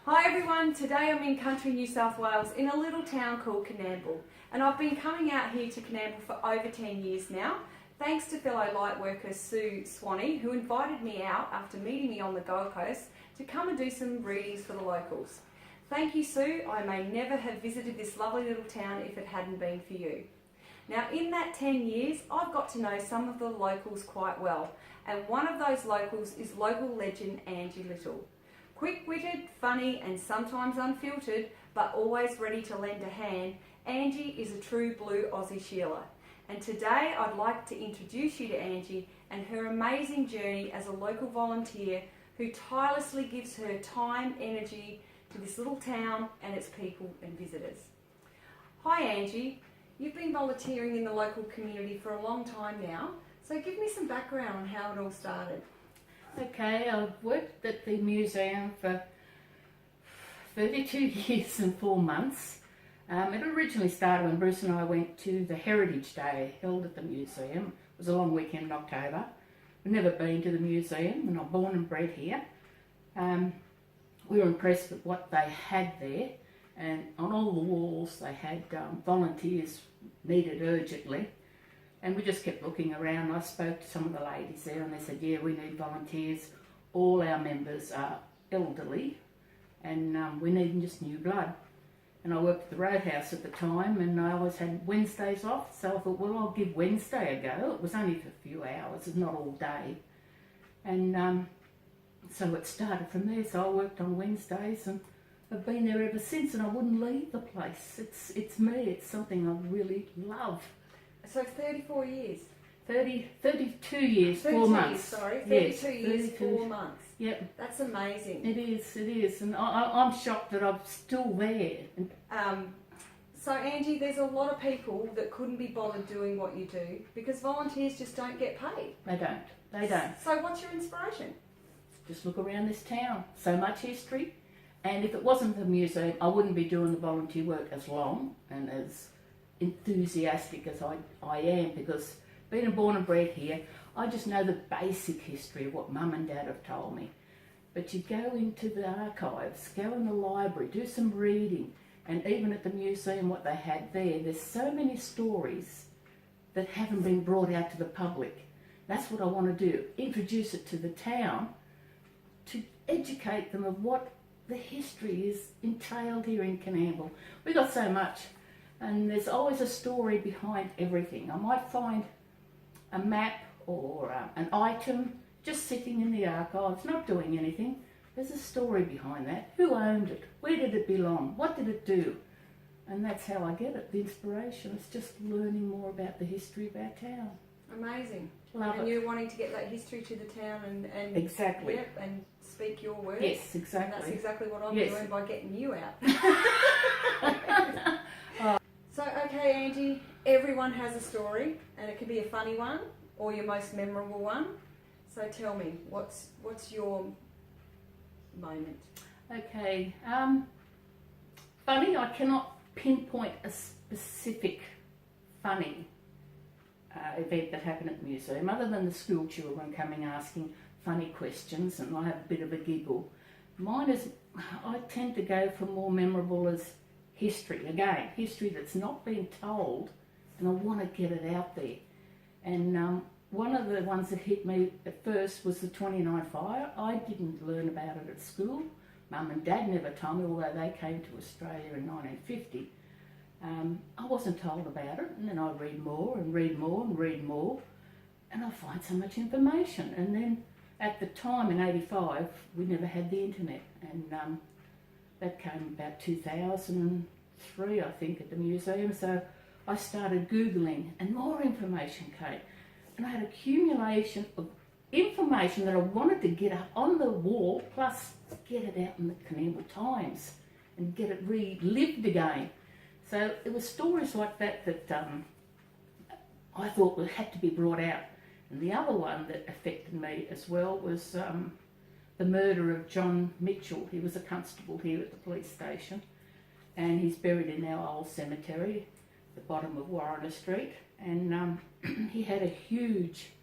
Hi everyone, today I'm in country New South Wales in a little town called Coonamble, and I've been coming out here to Coonamble for over 10 years now, thanks to fellow lightworker Sue Swanee, who invited me out after meeting me on the Gold Coast to come and do some readings for the locals. Thank you, Sue. I may never have visited this lovely little town if it hadn't been for you. Now, in that 10 years, I've got to know some of the locals quite well, and one of those locals is local legend Angie Little. Quick-witted, funny and sometimes unfiltered, but always ready to lend a hand, Angie is a true blue Aussie Sheila. And today I'd like to introduce you to Angie and her amazing journey as a local volunteer who tirelessly gives her time, energy to this little town and its people and visitors. Hi Angie, you've been volunteering in the local community for a long time now, so give me some background on how it all started. Okay, I've worked at the museum for 32 years and 4 months. It originally started when Bruce and I went to the Heritage Day held at the museum. It was a long weekend in October. We've never been to the museum, and I'm born and bred here. We were impressed with what they had there, and on all the walls they had volunteers needed urgently. And we just kept looking around. I spoke to some of the ladies there and they said, yeah, we need volunteers. All our members are elderly and we need just new blood. And I worked at the Roadhouse at the time and I always had Wednesdays off. So I thought, well, I'll give Wednesday a go. It was only for a few hours, it's not all day. And so it started from there. So I worked on Wednesdays and I've been there ever since and I wouldn't leave the place. It's me, it's something I really love. So 34 years? 32 years, 32 4 months. Years, sorry, 32 yes, years, 32. 4 months. Yep. That's amazing. It is. And I'm shocked that I'm still there. So Angie, there's a lot of people that couldn't be bothered doing what you do because volunteers just don't get paid. They don't. So what's your inspiration? Just look around this town. So much history. And if it wasn't for the museum, I wouldn't be doing the volunteer work as long and as enthusiastic as I am, because being born and bred here, I just know the basic history of what Mum and Dad have told me. But you go into the archives, go in the library, do some reading, and even at the museum what they had there's so many stories that haven't been brought out to the public. That's what I want to do, introduce it to the town to educate them of what the history is entailed here in Coonamble. We've got so much. And there's always a story behind everything. I might find a map or an item just sitting in the archives, not doing anything. There's a story behind that. Who owned it? Where did it belong? What did it do? And that's how I get it, the inspiration. It's just learning more about the history of our town. Amazing. Love and it. you're wanting to get that history to the town and exactly. Yep, and speak your words. Yes, exactly. And that's exactly what I'm yes. doing by getting you out. So, okay, Angie, everyone has a story, and it could be a funny one or your most memorable one. So tell me, what's your moment? Okay, funny, I cannot pinpoint a specific funny event that happened at the museum, other than the school children coming asking funny questions, and I have a bit of a giggle. Mine is, I tend to go for more memorable as history. Again, history that's not been told, and I want to get it out there. And one of the ones that hit me at first was the 29 fire. I didn't learn about it at school. Mum and Dad never told me, although they came to Australia in 1950. I wasn't told about it, and then I read more and read more and read more, and I find so much information. And then at the time in 85, we never had the internet, and that came about 2003, I think, at the museum. So I started Googling and more information came. And I had accumulation of information that I wanted to get up on the wall, plus get it out in the Coonamble Times and get it relived again. So it was stories like that that I thought had to be brought out. And the other one that affected me as well was the murder of John Mitchell. He was a constable here at the police station, and he's buried in our old cemetery, the bottom of Warriner Street. And he had a huge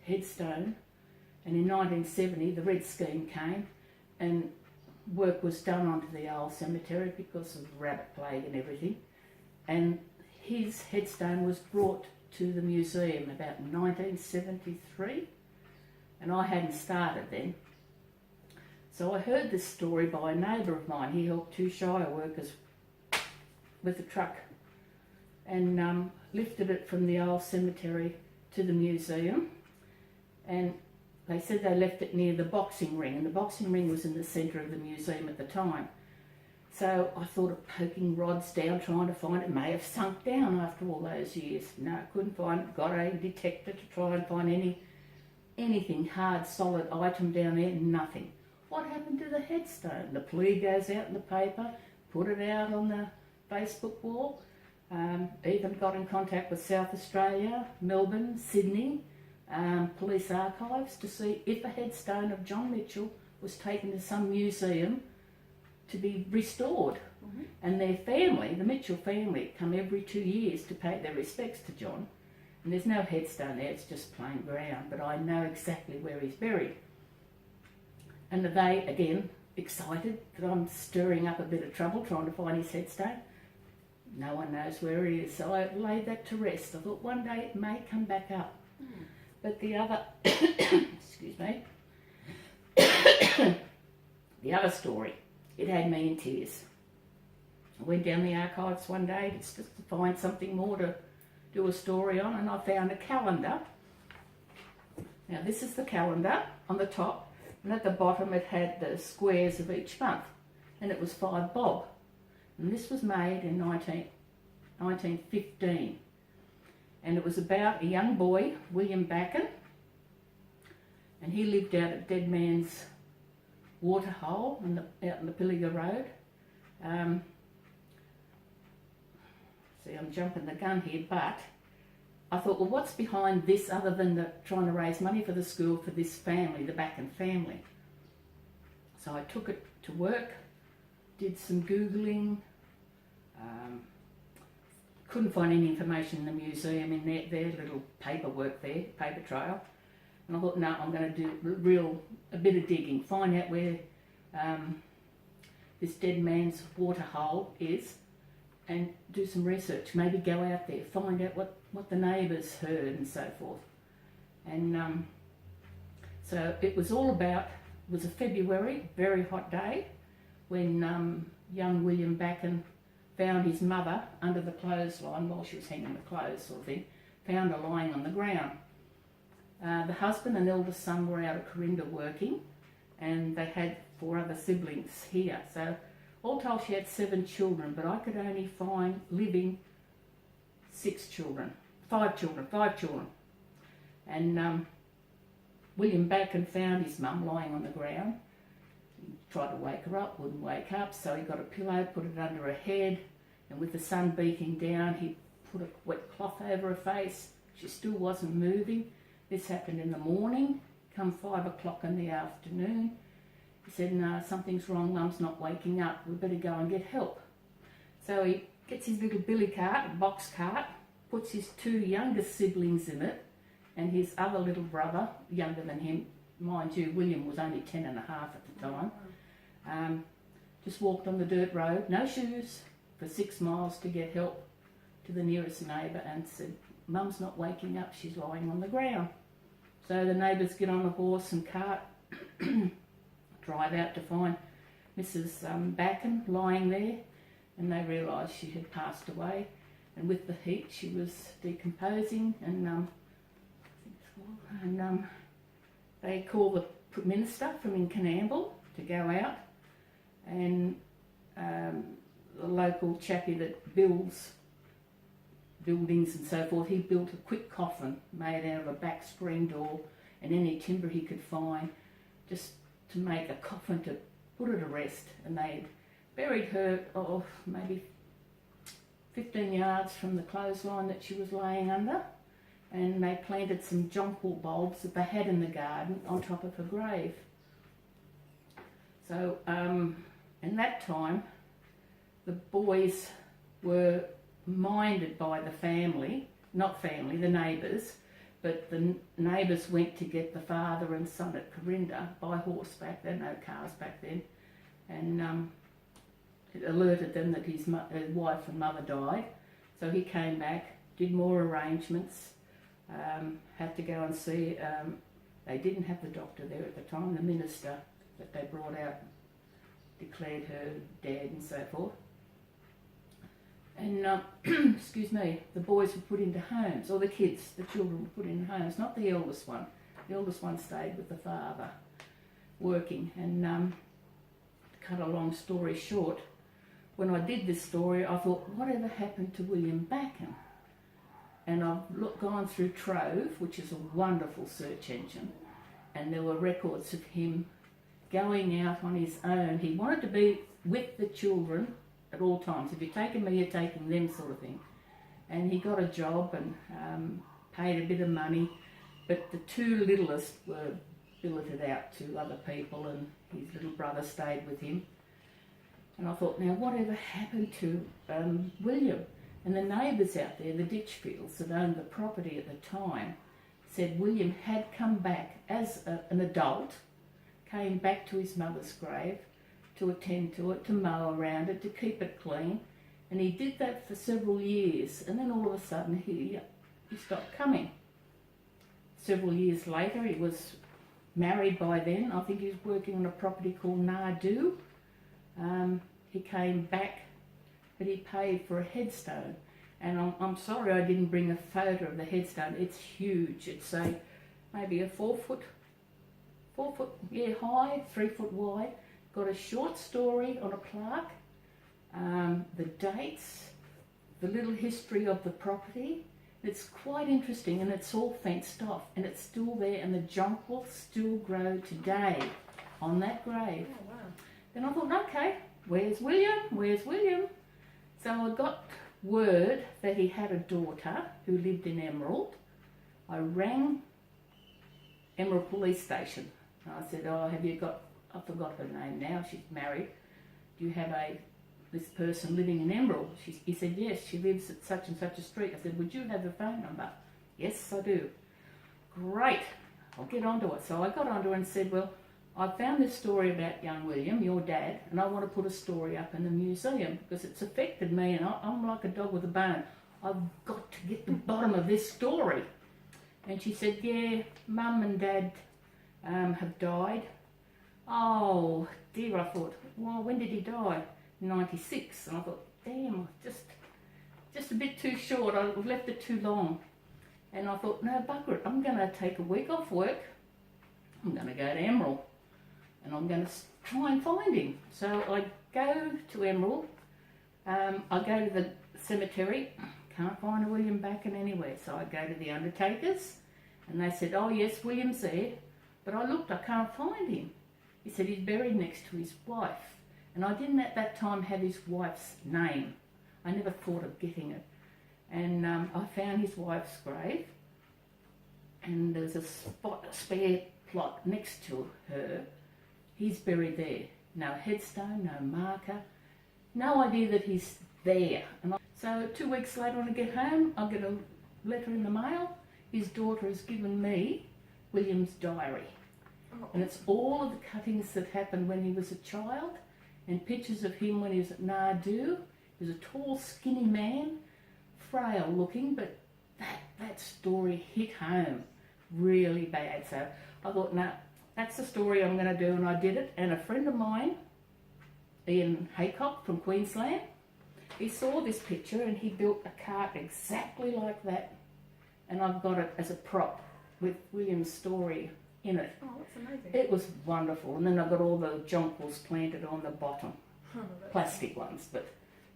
headstone, and in 1970 the Red Scheme came, and work was done onto the old cemetery because of rabbit plague and everything, and his headstone was brought to the museum about 1973, and I hadn't started then. So I heard this story by a neighbour of mine. He helped 2 shire workers with a truck and lifted it from the old cemetery to the museum, and they said they left it near the boxing ring, and the boxing ring was in the centre of the museum at the time. So I thought of poking rods down, trying to find it. It may have sunk down after all those years. No, couldn't find it. Got a detector to try and find anything hard, solid item down there. Nothing. What happened to the headstone? The plea goes out in the paper, put it out on the Facebook wall. Even got in contact with South Australia, Melbourne, Sydney, police archives to see if a headstone of John Mitchell was taken to some museum to be restored. Mm-hmm. And their family, the Mitchell family, come every 2 years to pay their respects to John. And there's no headstone there, it's just plain ground, but I know exactly where he's buried. And they, again, excited that I'm stirring up a bit of trouble trying to find his headstone. No one knows where he is, so I laid that to rest. I thought one day it may come back up. Mm. But the other, excuse me, the other story, it had me in tears. I went down the archives one day just to find something more to do a story on, and I found a calendar. Now this is the calendar on the top, and at the bottom it had the squares of each month, and it was 5 bob. And this was made in 1915. And it was about a young boy, William Baccon, and he lived out at Dead Man's Waterhole out in the Pilliga Road. See, I'm jumping the gun here, but I thought, well, what's behind this other than trying to raise money for the school for this family, the Baccon family? So I took it to work, did some Googling, couldn't find any information in the museum in their little paperwork there, paper trail. And I thought, no, I'm going to do a bit of digging, find out where this Dead Man's Waterhole is, and do some research, maybe go out there, find out what the neighbours heard and so forth. And so it was all about, it was a February, very hot day, when young William Baccon found his mother under the clothesline while she was hanging the clothes sort of thing, found her lying on the ground. The husband and eldest son were out of Corinda working, and they had 4 other siblings here. So all told she had 7 children, but I could only find living 5 children. And William Baccon found his mum lying on the ground. He tried to wake her up, wouldn't wake up, so he got a pillow, put it under her head, and with the sun beating down, he put a wet cloth over her face. She still wasn't moving. This happened in the morning, come 5 o'clock in the afternoon. He said, no, something's wrong, Mum's not waking up, we better go and get help. So he gets his little billy cart, box cart, puts his 2 youngest siblings in it, and his other little brother, younger than him, mind you, William was only 10 and a half at the time, just walked on the dirt road, no shoes, for 6 miles to get help to the nearest neighbour, and said, Mum's not waking up, she's lying on the ground. So the neighbours get on the horse and cart, drive out to find Mrs. Baccon lying there, and they realised she had passed away, and with the heat she was decomposing, and they called the minister from in Coonamble to go out, and the local chappie that builds buildings and so forth, he built a quick coffin made out of a back screen door and any timber he could find, just to make a coffin to put her to rest. And they'd buried her maybe 15 yards from the clothesline that she was laying under, and they planted some jonquil bulbs that they had in the garden on top of her grave. So in that time the boys were minded by the family, the neighbours, but the neighbours went to get the father and son at Corinda by horseback. There were no cars back then, and it alerted them that his wife and mother died. So he came back, did more arrangements, had to go and see. They didn't have the doctor there at the time, the minister that they brought out declared her dead and so forth. And, excuse me, the boys were put into homes, or the kids, the children were put in homes, not the eldest one. The eldest one stayed with the father, working. And to cut a long story short, when I did this story, I thought, whatever happened to William Baccon? And I've gone through Trove, which is a wonderful search engine, and there were records of him going out on his own. He wanted to be with the children at all times. If you're taking me, you're taking them, sort of thing. And he got a job and paid a bit of money, but the two littlest were billeted out to other people, and his little brother stayed with him. And I thought, now whatever happened to William? And the neighbours out there, the Ditchfields that owned the property at the time, said William had come back as an adult, came back to his mother's grave to attend to it, to mow around it, to keep it clean. And he did that for several years, and then all of a sudden he stopped coming. Several years later, he was married by then. I think he was working on a property called Nadu. He came back, but he paid for a headstone. And I'm sorry I didn't bring a photo of the headstone. It's huge. It's maybe a 4 foot high, 3 foot wide. Got a short story on a plaque, the dates, the little history of the property. It's quite interesting, and it's all fenced off, and it's still there, and the jonquils still grow today on that grave. Oh, wow. Then I thought, okay, where's William? Where's William? So I got word that he had a daughter who lived in Emerald. I rang Emerald Police Station. And I said, oh, have you got, I forgot her name now, she's married. Do you have this person living in Emerald? He said, yes, she lives at such and such a street. I said, would you have the phone number? Yes, I do. Great, I'll get onto it. So I got onto it and said, well, I found this story about young William, your dad, and I want to put a story up in the museum because it's affected me, and I'm like a dog with a bone. I've got to get to the bottom of this story. And she said, yeah, Mum and Dad have died. Oh dear, I thought, well, when did he die? 96. And I thought, damn, just a bit too short. I've left it too long. And I thought, no, bugger it, I'm going to take a week off work. I'm going to go to Emerald, and I'm going to try and find him. So I go to Emerald. I go to the cemetery. Can't find a William Baccon anywhere. So I go to the undertakers, and they said, oh yes, William's there. But I looked, I can't find him. He said he's buried next to his wife. And I didn't at that time have his wife's name. I never thought of getting it. And I found his wife's grave, and there's a spare plot next to her. He's buried there. No headstone, no marker, no idea that he's there. And so 2 weeks later when I get home, I get a letter in the mail. His daughter has given me William's diary. Oh. And it's all of the cuttings that happened when he was a child, and pictures of him when he was at Nadu. He was a tall, skinny man, frail looking, but that story hit home really bad. So I thought, no, that's the story I'm going to do, and I did it. And a friend of mine, Ian Haycock from Queensland, he saw this picture and he built a cart exactly like that, and I've got it as a prop with William's story in it. Oh, that's amazing. It was wonderful. And then I've got all the jonquils planted on the bottom, plastic ones. But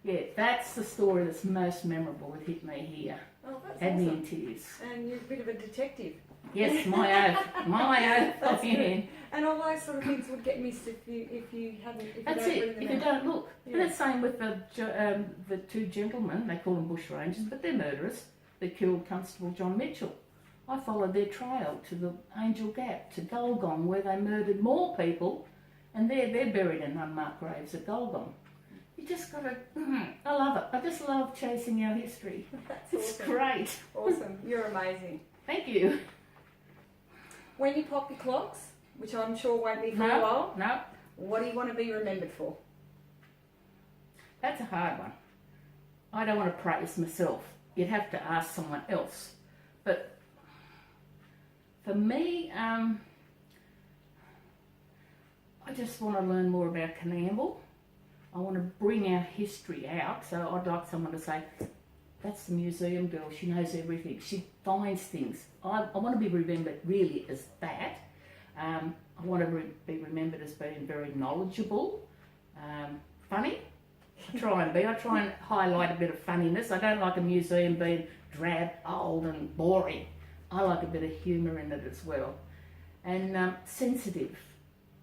yeah, that's the story that's most memorable that hit me here. Oh, that's Had me awesome. in tears. And you're a bit of a detective. Yes, my oath. My oath. That's Yeah. good. And all those sort of things would get missed if you That's don't it, bring them if you out. don't look. Yeah. And it's the same with the two gentlemen, they call them bushrangers, but they're murderers, that killed Constable John Mitchell. I followed their trail to the Angel Gap, to Gulgong, where they murdered more people, and they're buried in unmarked graves at Gulgong. You just got to, I love it. I just love chasing our history. That's It's awesome. great. Awesome. You're amazing. Thank you. When you pop your clogs, which I'm sure won't be for a while, No, What do you want to be remembered for? That's a hard one. I don't want to praise myself. You'd have to ask someone else. But for me, I just want to learn more about Coonamble. I want to bring our history out, so I'd like someone to say, that's the museum girl, she knows everything, she finds things. I want to be remembered really as that. I want to be remembered as being very knowledgeable, funny. I try and highlight a bit of funniness. I don't like a museum being drab, old and boring. I like a bit of humour in it as well. And sensitive.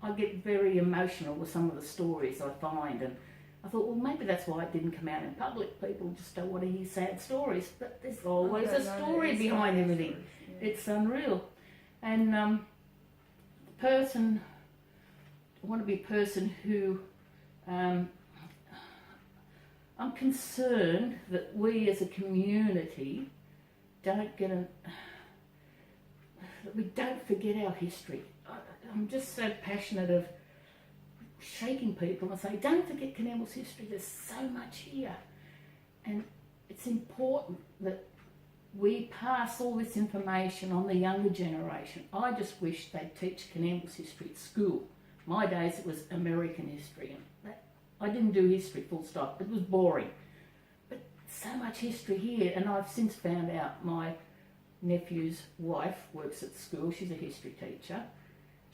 I get very emotional with some of the stories I find, and I thought, well, maybe that's why it didn't come out in public. People just don't want to hear sad stories, but there's always a story behind everything. Yeah. It's unreal. And I want to be a person who, I'm concerned that we as a community that we don't forget our history. I'm just so passionate of shaking people and say, don't forget Coonamble's history, there's so much here. And it's important that we pass all this information on the younger generation. I just wish they'd teach Coonamble's history at school. My days it was American history, and I didn't do history full stop, it was boring. But so much history here, and I've since found out my nephew's wife works at school, she's a history teacher.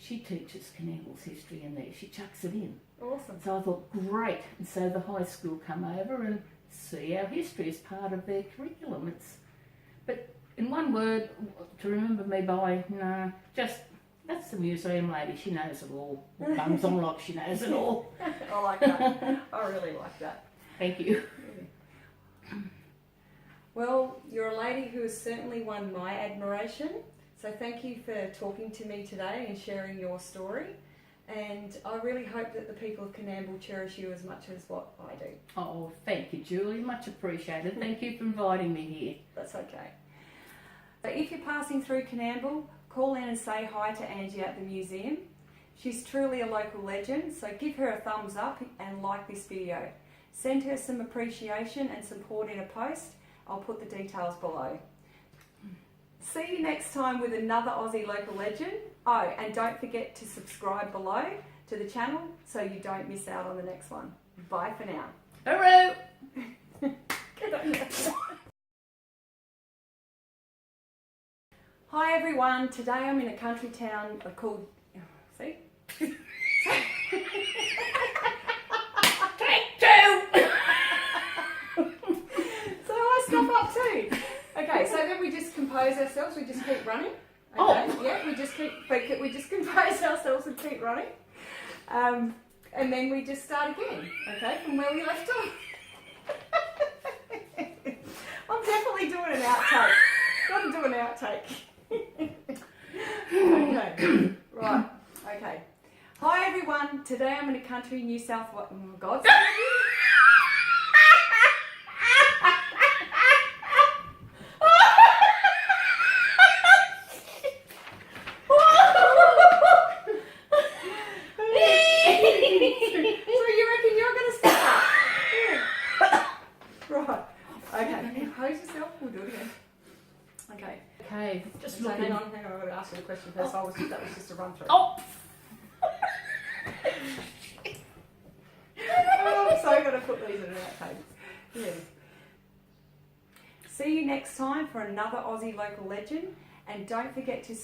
She teaches Coonamble's history in there. She chucks it in. Awesome. So I thought, great. And so the high school come over and see our history as part of their curriculum. But in one word, to remember me by, no, just, that's the museum lady. She knows it all. Bums on lock, she knows it all. I like that. I really like that. Thank you. Well, you're a lady who has certainly won my admiration. So thank you for talking to me today and sharing your story. And I really hope that the people of Coonamble cherish you as much as what I do. Oh, thank you, Julie. Much appreciated. Thank you for inviting me here. That's okay. So if you're passing through Coonamble, call in and say hi to Angie at the museum. She's truly a local legend, so give her a thumbs up and like this video. Send her some appreciation and support in a post. I'll put the details below. See you next time with another Aussie local legend. Oh, and don't forget to subscribe below to the channel so you don't miss out on the next one. Bye for now. Hooroo! Hi everyone, today I'm in a country town called, see? Take two! So I stop up too. Okay, so then we just compose ourselves, we just keep running. Okay, Oh. yeah, we just compose ourselves and keep running. And then we just start again, okay, from where we left off. I'm definitely doing an outtake. Gotta do an outtake. Okay, right, okay. Hi everyone, today I'm in a country, New South Wales. Oh God. Okay, just So looking. hang on, I've got to ask you a question first. That was just a run through. Oh! Oh, so I've got to put these in an outtake. Yeah. See you next time for another Aussie local legend, and don't forget to